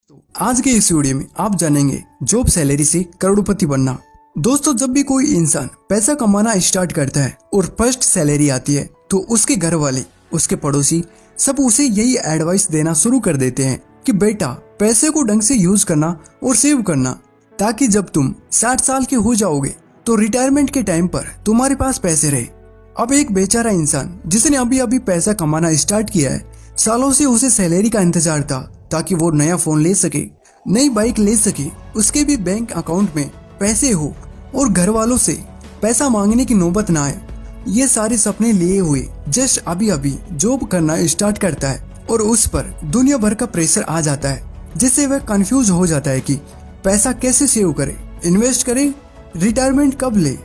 आज के इस वीडियो में आप जानेंगे जॉब सैलरी से करोड़पति बनना। दोस्तों, जब भी कोई इंसान पैसा कमाना स्टार्ट करता है और फर्स्ट सैलरी आती है तो उसके घर वाले, उसके पड़ोसी सब उसे यही एडवाइस देना शुरू कर देते हैं कि बेटा पैसे को ढंग से यूज करना और सेव करना, ताकि जब तुम 60 साल के हो जाओगे तो रिटायरमेंट के टाइम पर तुम्हारे पास पैसे रहे। अब एक बेचारा इंसान जिसने अभी अभी पैसा कमाना स्टार्ट किया है, सालों से उसे सैलरी का इंतजार था ताकि वो नया फोन ले सके, नई बाइक ले सके, उसके भी बैंक अकाउंट में पैसे हो और घर वालों से पैसा मांगने की नौबत ना आए। ये सारे सपने लिए हुए जस्ट अभी अभी जॉब करना स्टार्ट करता है और उस पर दुनिया भर का प्रेशर आ जाता है, जिससे वह कंफ्यूज हो जाता है कि पैसा कैसे सेव करे, इन्वेस्ट करे, रिटायरमेंट कब ले।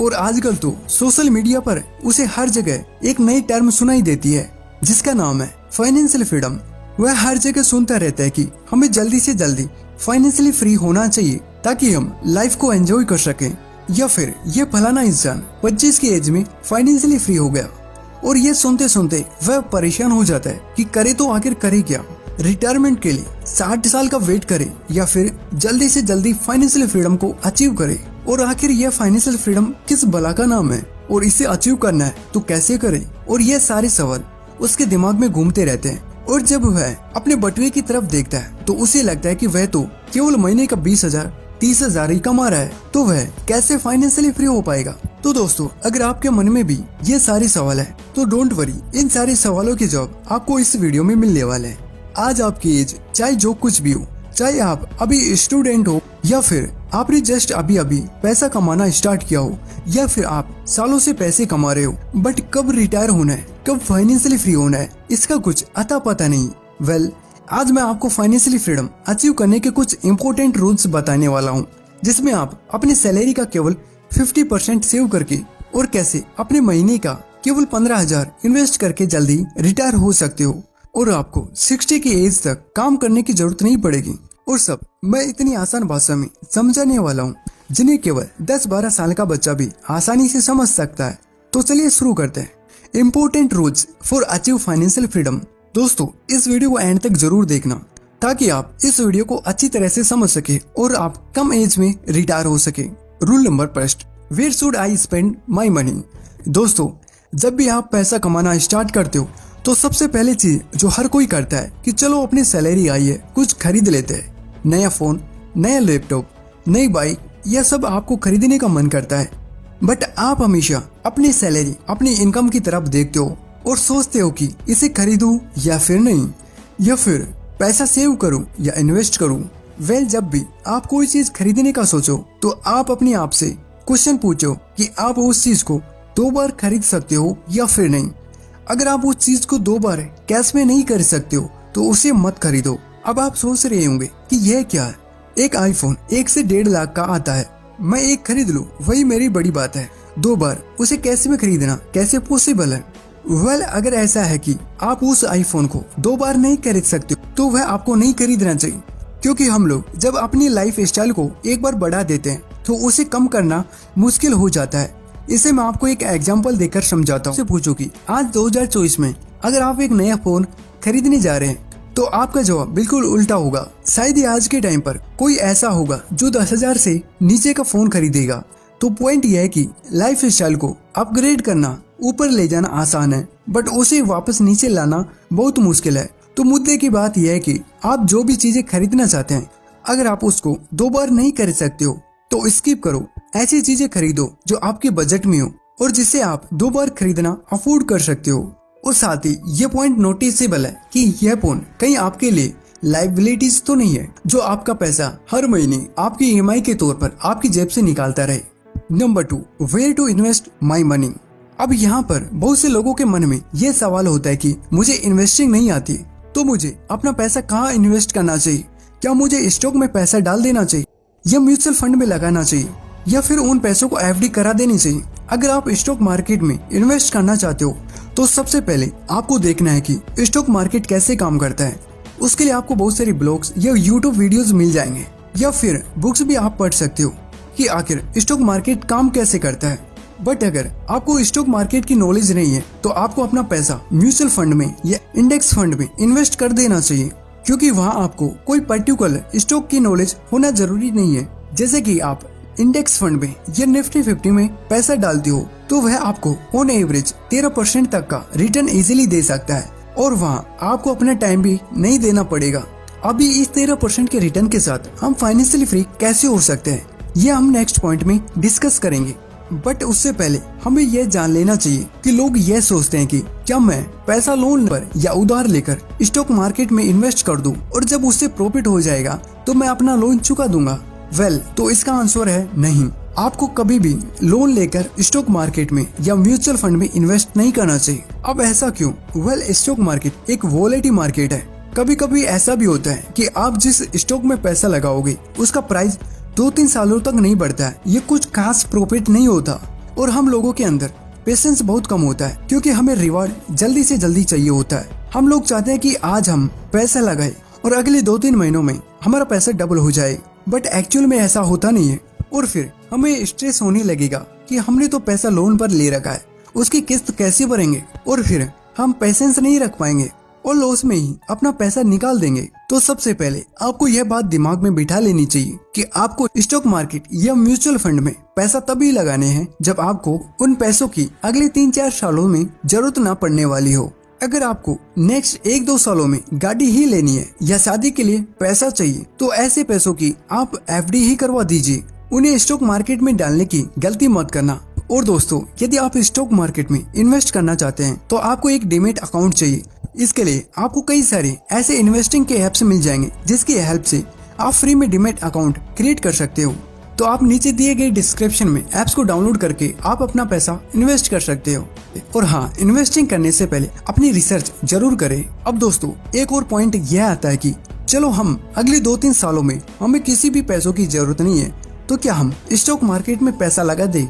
और आजकल तो सोशल मीडिया पर उसे हर जगह एक नई टर्म सुनाई देती है जिसका नाम है फाइनेंशियल फ्रीडम। वह हर जगह सुनता रहता है कि हमें जल्दी से जल्दी फाइनेंशियली फ्री होना चाहिए ताकि हम लाइफ को एंजॉय कर सकें। या फिर ये फलाना इंसान 25 की एज में फाइनेंशियली फ्री हो गया, और ये सुनते सुनते वह परेशान हो जाता है कि करे तो आखिर करे क्या। रिटायरमेंट के लिए 60 साल का वेट करे या फिर जल्दी से जल्दी फाइनेंशियल फ्रीडम को अचीव करे। और आखिर यह फाइनेंशियल फ्रीडम किस बला का नाम है और इसे अचीव करना है तो कैसे करे। और ये सारे सवाल उसके दिमाग में घूमते रहते हैं। और जब वह अपने बटुए की तरफ देखता है तो उसे लगता है कि वह तो केवल महीने का 20,000 30,000 ही कमा रहा है, तो वह कैसे फाइनेंशियली फ्री हो पाएगा। तो दोस्तों, अगर आपके मन में भी ये सारे सवाल है तो डोंट वरी, इन सारे सवालों के जवाब आपको इस वीडियो में मिलने वाले हैं। आज आपकी एज चाहे जो कुछ भी हो, चाहे आप अभी स्टूडेंट हो या फिर आपने जस्ट अभी अभी पैसा कमाना स्टार्ट किया हो, या फिर आप सालों से पैसे कमा रहे हो बट कब रिटायर होना है, कब फाइनेंशियली फ्री होना है, इसका कुछ अता पता नहीं। वेल, आज मैं आपको फाइनेंशियली फ्रीडम अचीव करने के कुछ इम्पोर्टेंट रूल्स बताने वाला हूँ, जिसमें आप अपनी सैलरी का केवल 50% सेव करके और कैसे अपने महीने का केवल 15,000 इन्वेस्ट करके जल्दी रिटायर हो सकते हो और आपको 60 की एज तक काम करने की जरूरत नहीं पड़ेगी। और सब मैं इतनी आसान भाषा में समझाने वाला हूँ जिन्हें केवल 10-12 साल का बच्चा भी आसानी से समझ सकता है। तो चलिए शुरू करते हैं। Important rules for achieve financial freedom. दोस्तों, इस वीडियो को एंड तक जरूर देखना ताकि आप इस वीडियो को अच्छी तरह से समझ सके और आप कम एज में रिटायर हो सके। Rule number first, where should I spend my money. दोस्तों, जब भी आप पैसा कमाना स्टार्ट करते हो तो सबसे पहले चीज जो हर कोई करता है कि चलो अपनी सैलरी आई है, कुछ खरीद लेते हैं। नया फोन, नया लैपटॉप, नई बाइक, यह सब आपको खरीदने का मन करता है। बट आप हमेशा अपनी सैलरी, अपनी इनकम की तरफ देखते हो और सोचते हो कि इसे खरीदूं या फिर नहीं, या फिर पैसा सेव करूं या इन्वेस्ट करूं। वेल, जब भी आप कोई चीज खरीदने का सोचो तो आप अपने आप से क्वेश्चन पूछो कि आप उस चीज को 2 बार खरीद सकते हो या फिर नहीं। अगर आप उस चीज को 2 बार कैश में नहीं कर सकते हो तो उसे मत खरीदो। अब आप सोच रहे होंगे कि यह क्या है, एक आईफोन 1 से 1.5 लाख का आता है, मैं एक खरीद लूं वही मेरी बड़ी बात है, 2 बार उसे कैश में खरीदना कैसे पॉसिबल है। वेल, अगर ऐसा है कि आप उस आईफोन को 2 बार नहीं खरीद सकते तो वह आपको नहीं खरीदना चाहिए, क्योंकि हम लोग जब अपनी लाइफ स्टाइल को एक बार बढ़ा देते हैं तो उसे कम करना मुश्किल हो जाता है। इसे मैं आपको एक एग्जांपल देकर समझाता हूँ। पूछो कि आज 2024 में अगर आप एक नया फोन खरीदने जा रहे हैं तो आपका जवाब बिल्कुल उल्टा होगा। शायद ही आज के टाइम पर कोई ऐसा होगा जो 10,000 से नीचे का फोन खरीदेगा। तो पॉइंट यह है कि लाइफ स्टाइल को अपग्रेड करना, ऊपर ले जाना आसान है, बट उसे वापस नीचे लाना बहुत मुश्किल है। तो मुद्दे की बात यह है कि आप जो भी चीजें खरीदना चाहते हैं, अगर आप उसको 2 बार नहीं खरीद सकते हो तो स्किप करो। ऐसी चीजें खरीदो जो आपके बजट में हो और जिसे आप 2 बार खरीदना अफोर्ड कर सकते हो। और साथ ही ये पॉइंट नोटिसेबल है कि यह फोन कहीं आपके लिए लाइबिलिटीज तो नहीं है जो आपका पैसा हर महीने आपकी ईएमआई के तौर पर आपकी जेब से निकालता रहे। Number 2, where to invest my money. अब यहाँ पर बहुत से लोगों के मन में यह सवाल होता है कि मुझे इन्वेस्टिंग नहीं आती, तो मुझे अपना पैसा कहाँ इन्वेस्ट करना चाहिए। क्या मुझे स्टॉक में पैसा डाल देना चाहिए या म्यूचुअल फंड में लगाना चाहिए या फिर उन पैसों को एफडी करा देनी चाहिए। अगर आप स्टॉक मार्केट में इन्वेस्ट करना चाहते हो तो सबसे पहले आपको देखना है कि स्टॉक मार्केट कैसे काम करता है। उसके लिए आपको बहुत सारी ब्लॉग्स या यूट्यूब वीडियोस मिल जाएंगे, या फिर बुक्स भी आप पढ़ सकते हो कि आखिर स्टॉक मार्केट काम कैसे करता है। बट अगर आपको स्टॉक मार्केट की नॉलेज नहीं है तो आपको अपना पैसा म्यूचुअल फंड में या इंडेक्स फंड में इन्वेस्ट कर देना चाहिए। क्योंकि वहाँ आपको कोई पर्टिकुलर स्टॉक की नॉलेज होना जरूरी नहीं है। जैसे कि आप इंडेक्स फंड में या निफ्टी 50 में पैसा डालते हो तो वह आपको ऑन एवरेज 13% तक का रिटर्न इजीली दे सकता है और वहाँ आपको अपना टाइम भी नहीं देना पड़ेगा। अभी इस 13% के रिटर्न के साथ हम फाइनेंशियली फ्री कैसे हो सकते हैं, ये हम नेक्स्ट पॉइंट में डिस्कस करेंगे। बट उससे पहले हमें यह जान लेना चाहिए कि लोग यह सोचते हैं कि क्या मैं पैसा लोन पर या उधार लेकर स्टॉक मार्केट में इन्वेस्ट कर दूं और जब उससे प्रॉफिट हो जाएगा तो मैं अपना लोन चुका दूंगा। तो इसका आंसर है नहीं। आपको कभी भी लोन लेकर स्टॉक मार्केट में या म्यूचुअल फंड में इन्वेस्ट नहीं करना चाहिए। अब ऐसा क्यों? स्टॉक मार्केट एक वोलेटिल मार्केट है। कभी कभी ऐसा भी होता है कि आप जिस स्टॉक में पैसा लगाओगे उसका प्राइस 2-3 सालों तक नहीं बढ़ता है। ये कुछ खास प्रॉफिट नहीं होता और हम लोगों के अंदर पेशेंस बहुत कम होता है क्योंकि हमें रिवार्ड जल्दी से जल्दी चाहिए होता है। हम लोग चाहते हैं कि आज हम पैसा लगाए और अगले 2-3 महीनों में हमारा पैसा डबल हो जाए, बट एक्चुअल में ऐसा होता नहीं है। और फिर हमें स्ट्रेस होने लगेगा कि हमने तो पैसा लोन पर ले रखा है, उसकी किस्त कैसे भरेंगे, और फिर हम पेशेंस नहीं रख पाएंगे और लॉस में ही अपना पैसा निकाल देंगे। तो सबसे पहले आपको यह बात दिमाग में बिठा लेनी चाहिए कि आपको स्टॉक मार्केट या म्यूचुअल फंड में पैसा तभी लगाने हैं जब आपको उन पैसों की अगले 3-4 सालों में जरूरत न पड़ने वाली हो। अगर आपको नेक्स्ट 1-2 सालों में गाड़ी ही लेनी है या शादी के लिए पैसा चाहिए तो ऐसे पैसों की आप FD ही करवा दीजिए। उन्हें स्टॉक मार्केट में डालने की गलती मत करना। और दोस्तों, यदि आप स्टॉक मार्केट में इन्वेस्ट करना चाहते हैं तो आपको एक डीमैट अकाउंट चाहिए। इसके लिए आपको कई सारे ऐसे इन्वेस्टिंग के ऐप्स मिल जाएंगे जिसकी हेल्प से आप फ्री में डीमैट अकाउंट क्रिएट कर सकते हो। तो आप नीचे दिए गए डिस्क्रिप्शन में ऐप्स को डाउनलोड करके आप अपना पैसा इन्वेस्ट कर सकते हो। और हाँ, इन्वेस्टिंग करने से पहले अपनी रिसर्च जरूर करें। अब दोस्तों, एक और पॉइंट यह आता है कि चलो हम अगले 2-3 सालों में हमें किसी भी पैसों की जरूरत नहीं है तो क्या हम स्टॉक मार्केट में पैसा लगा दें?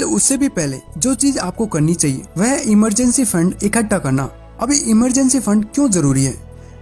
उससे भी पहले जो चीज आपको करनी चाहिए वह है इमरजेंसी फंड इकट्ठा करना। अभी इमरजेंसी फंड क्यों जरूरी है?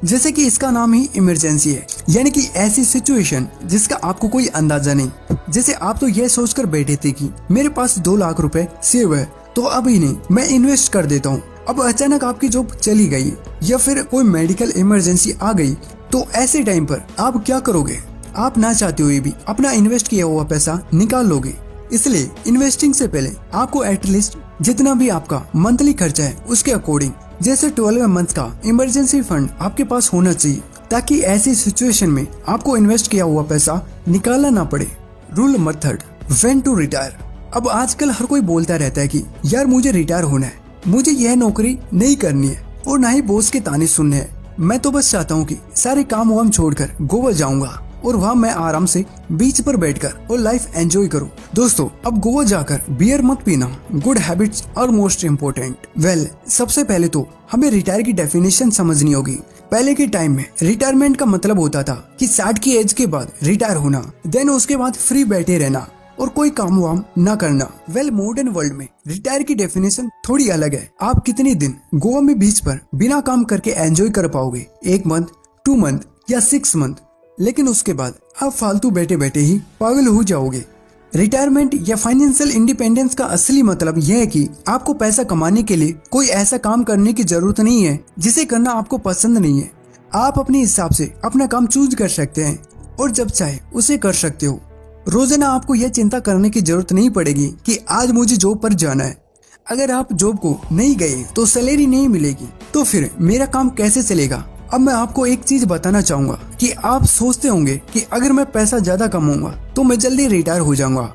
जैसे कि इसका नाम ही इमरजेंसी है, यानी कि ऐसी सिचुएशन जिसका आपको कोई अंदाजा नहीं। जैसे आप तो यह सोचकर बैठे थे कि मेरे पास 2 लाख रुपए सेव है तो अभी नहीं, मैं इन्वेस्ट कर देता हूँ। अब अचानक आपकी जॉब चली गई या फिर कोई मेडिकल इमरजेंसी आ गई तो ऐसे टाइम पर आप क्या करोगे? आप ना चाहते हुए भी अपना इन्वेस्ट किया हुआ पैसा निकाल लोगे। इसलिए इन्वेस्टिंग से पहले आपको एटलीस्ट जितना भी आपका मंथली खर्चा है उसके अकॉर्डिंग जैसे 12 मंथ का इमरजेंसी फंड आपके पास होना चाहिए, ताकि ऐसी सिचुएशन में आपको इन्वेस्ट किया हुआ पैसा निकालना ना पड़े। Rule number 3, when to retire. अब आजकल हर कोई बोलता रहता है कि यार मुझे रिटायर होना है, मुझे यह नौकरी नहीं करनी है और ना ही बॉस के ताने सुनने हैं। मैं तो बस चाहता हूँ कि सारे काम वाम छोड़कर गोवा जाऊंगा और वहाँ मैं आराम से बीच पर बैठकर और लाइफ एंजॉय करूँ। दोस्तों, अब गोवा जाकर बियर मत पीना। Good habits are most important. सबसे पहले तो हमें रिटायर की डेफिनेशन समझनी होगी। पहले के टाइम में रिटायरमेंट का मतलब होता था कि 60 की एज के बाद रिटायर होना, देन उसके बाद फ्री बैठे रहना और कोई काम वाम न करना। मॉडर्न वर्ल्ड में रिटायर की डेफिनेशन थोड़ी अलग है। आप कितने दिन गोवा में बीच पर बिना काम करके एंजॉय कर पाओगे? 1 मंथ, 2 मंथ या 6 मंथ, लेकिन उसके बाद आप फालतू बैठे बैठे ही पागल हो जाओगे। रिटायरमेंट या फाइनेंशियल इंडिपेंडेंस का असली मतलब यह है कि आपको पैसा कमाने के लिए कोई ऐसा काम करने की जरूरत नहीं है जिसे करना आपको पसंद नहीं है। आप अपने हिसाब से अपना काम चूज कर सकते हैं और जब चाहे उसे कर सकते हो। रोजाना आपको यह चिंता करने की जरूरत नहीं पड़ेगी कि आज मुझे जॉब पर जाना है। अगर आप जॉब को नहीं गए तो सैलरी नहीं मिलेगी, तो फिर मेरा काम कैसे चलेगा? अब मैं आपको एक चीज बताना चाहूंगा कि आप सोचते होंगे कि अगर मैं पैसा ज्यादा कमाऊंगा तो मैं जल्दी रिटायर हो जाऊंगा।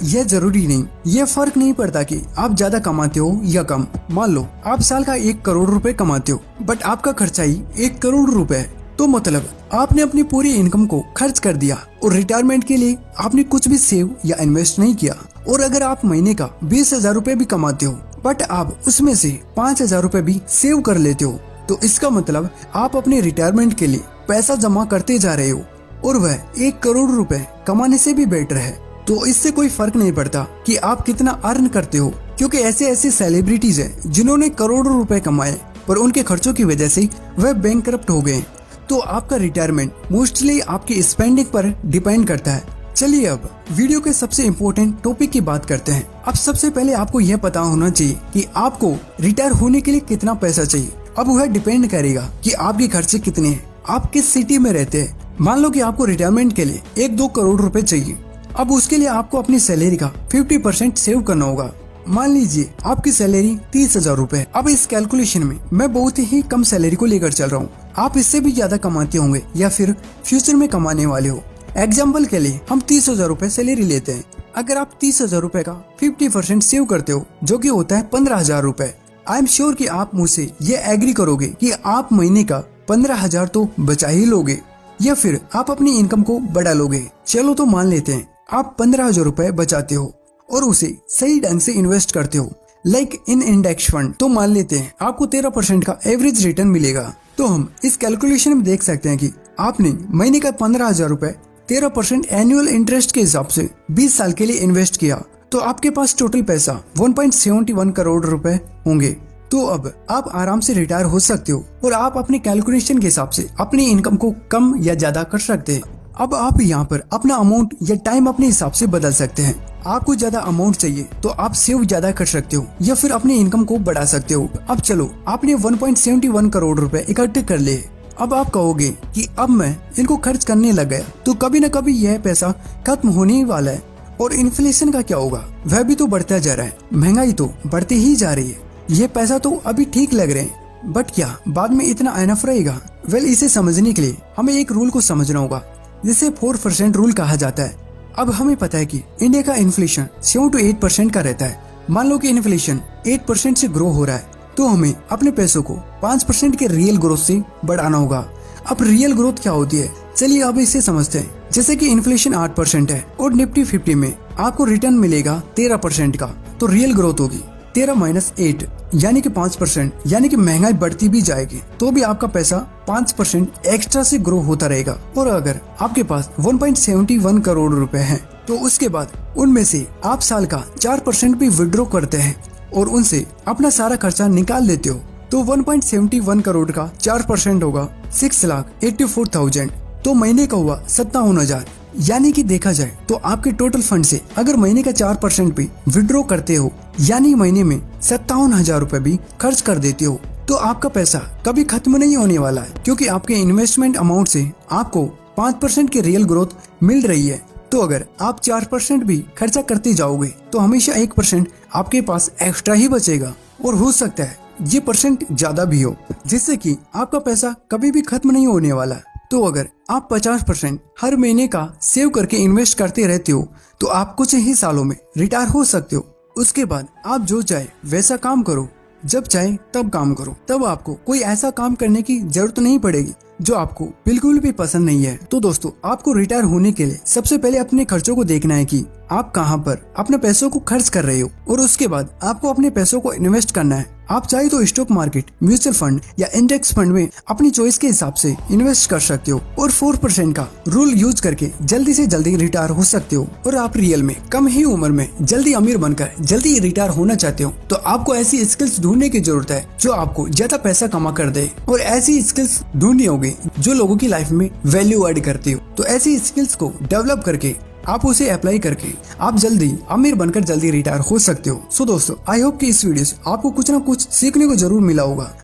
यह जरूरी नहीं। यह फर्क नहीं पड़ता कि आप ज्यादा कमाते हो या कम। मान लो आप साल का 1 करोड़ रुपए कमाते हो, बट आपका खर्चा ही 1 करोड़ रुपए है, तो मतलब आपने अपनी पूरी इनकम को खर्च कर दिया और रिटायरमेंट के लिए आपने कुछ भी सेव या इन्वेस्ट नहीं किया। और अगर आप महीने का 20,000 रुपए भी कमाते हो बट आप उसमें से 5,000 रुपए भी सेव कर लेते हो, तो इसका मतलब आप अपने रिटायरमेंट के लिए पैसा जमा करते जा रहे हो और वह 1 करोड़ रुपए कमाने से भी बेटर है। तो इससे कोई फर्क नहीं पड़ता कि आप कितना अर्न करते हो, क्योंकि ऐसे सेलिब्रिटीज हैं जिन्होंने करोड़ों रुपए कमाए पर उनके खर्चों की वजह से वह बैंकरप्ट हो गए। तो आपका रिटायरमेंट मोस्टली आपकी स्पेंडिंग पर डिपेंड करता है। चलिए अब वीडियो के सबसे इम्पोर्टेंट टॉपिक की बात करते हैं। अब सबसे पहले आपको यह पता होना चाहिए कि आपको रिटायर होने के लिए कितना पैसा चाहिए। अब वह डिपेंड करेगा कि आपके खर्चे कितने हैं। आप किस सिटी में रहते हैं। मान लो कि आपको रिटायरमेंट के लिए 1-2 करोड़ रुपए चाहिए। अब उसके लिए आपको अपनी सैलरी का 50% सेव करना होगा। मान लीजिए आपकी सैलरी 30,000 रुपए। अब इस कैलकुलेशन में मैं बहुत ही कम सैलरी को लेकर चल रहा हूँ। आप इससे भी ज्यादा कमाते होंगे या फिर फ्यूचर में कमाने वाले हो। एग्जाम्पल के लिए हम 30,000 रुपए सैलरी लेते हैं। अगर आप 30,000 रुपए का 50% सेव करते हो, जो कि होता है 15,000 रुपए, आई एम श्योर कि आप मुझसे ये एग्री करोगे कि आप महीने का 15,000 तो बचा ही लोगे या फिर आप अपनी इनकम को बढ़ा लोगे। चलो तो मान लेते हैं आप 15,000 रुपए बचाते हो और उसे सही ढंग से इन्वेस्ट करते हो, लाइक इन इंडेक्स फंड। तो मान लेते हैं आपको 13% का एवरेज रिटर्न मिलेगा। तो हम इस कैलकुलेशन में देख सकते हैं कि आपने महीने का 15,000 रुपए 13% एनुअल इंटरेस्ट के हिसाब से 20 साल के लिए इन्वेस्ट किया, तो आपके पास टोटल पैसा 1.71 करोड़ रुपए होंगे। तो अब आप आराम से रिटायर हो सकते हो और आप अपने कैलकुलेशन के हिसाब से अपनी इनकम को कम या ज्यादा कर सकते हैं। अब आप यहाँ पर अपना अमाउंट या टाइम अपने हिसाब से बदल सकते हैं। आपको ज्यादा अमाउंट चाहिए तो आप सेव ज्यादा कर सकते हो या फिर अपनी इनकम को बढ़ा सकते हो। अब चलो, आपने 1.71 करोड़ रुपए इकट्ठे कर लिए। अब आप कहोगे कि अब मैं इनको खर्च करने लग गया तो कभी न कभी यह पैसा खत्म होने ही वाला है। और इन्फ्लेशन का क्या होगा, वह भी तो बढ़ता जा रहा है, महंगाई तो बढ़ती ही जा रही है। ये पैसा तो अभी ठीक लग रहे हैं, बट क्या बाद में इतना इनफ रहेगा? वेल, इसे समझने के लिए हमें एक रूल को समझना होगा, जिसे 4% रूल कहा जाता है। अब हमें पता है कि इंडिया का इन्फ्लेशन 7 to 8% का रहता है। मान लो कि इन्फ्लेशन 8% से ग्रो हो रहा है, तो हमें अपने पैसों को 5% के रियल ग्रोथ से बढ़ाना होगा। अब रियल ग्रोथ क्या होती है, चलिए अब इसे समझते हैं। जैसे कि इन्फ्लेशन 8% है और निफ्टी 50 में आपको रिटर्न मिलेगा 13% का, तो रियल ग्रोथ होगी 13 - 8 यानी कि 5%। यानी कि महंगाई बढ़ती भी जाएगी तो भी आपका पैसा 5% एक्स्ट्रा से ग्रो होता रहेगा। और अगर आपके पास 1.71 करोड़ रुपए हैं, तो उसके बाद उनमें से आप साल का 4% भी विड्रॉ करते हैं और उनसे अपना सारा खर्चा निकाल लेते हो, तो 1.71 करोड़ का 4% होगा 6,84,000। तो महीने का हुआ 57,000। यानी कि देखा जाए तो आपके टोटल फंड से अगर महीने का 4% भी विड्रॉ करते हो, यानी महीने में 57,000 रुपए भी खर्च कर देते हो, तो आपका पैसा कभी खत्म नहीं होने वाला है, क्योंकि आपके इन्वेस्टमेंट अमाउंट से आपको 5% की रियल ग्रोथ मिल रही है। तो अगर आप 4% भी खर्चा करते जाओगे तो हमेशा 1% आपके पास एक्स्ट्रा ही बचेगा, और हो सकता है ये परसेंट ज्यादा भी हो, जिससे कि आपका पैसा कभी भी खत्म नहीं होने वाला। तो अगर आप 50% हर महीने का सेव करके इन्वेस्ट करते रहते हो, तो आप कुछ ही सालों में रिटायर हो सकते हो। उसके बाद आप जो चाहे वैसा काम करो, जब चाहे तब काम करो। तब आपको कोई ऐसा काम करने की जरूरत नहीं पड़ेगी जो आपको बिल्कुल भी पसंद नहीं है। तो दोस्तों, आपको रिटायर होने के लिए सबसे पहले अपने खर्चों को देखना है कि आप कहां पर अपने पैसों को खर्च कर रहे हो, और उसके बाद आपको अपने पैसों को इन्वेस्ट करना है। आप चाहे तो स्टॉक मार्केट, म्यूचुअल फंड या इंडेक्स फंड में अपनी चॉइस के हिसाब से इन्वेस्ट कर सकते हो, और 4% का रूल यूज करके जल्दी से जल्दी रिटायर हो सकते हो। और आप रियल में कम ही उम्र में जल्दी अमीर बनकर जल्दी रिटायर होना चाहते हो, तो आपको ऐसी स्किल्स ढूंढने की जरूरत है जो आपको ज्यादा पैसा कमा कर दे, और ऐसी स्किल्स ढूंढनी होगी जो लोगों की लाइफ में वैल्यू ऐड करती हो। तो ऐसी स्किल्स को डेवलप करके आप उसे अप्लाई करके आप जल्दी अमीर बनकर जल्दी रिटायर हो सकते हो। सो दोस्तों, आई होप कि इस वीडियो से आपको कुछ ना कुछ सीखने को जरूर मिला होगा।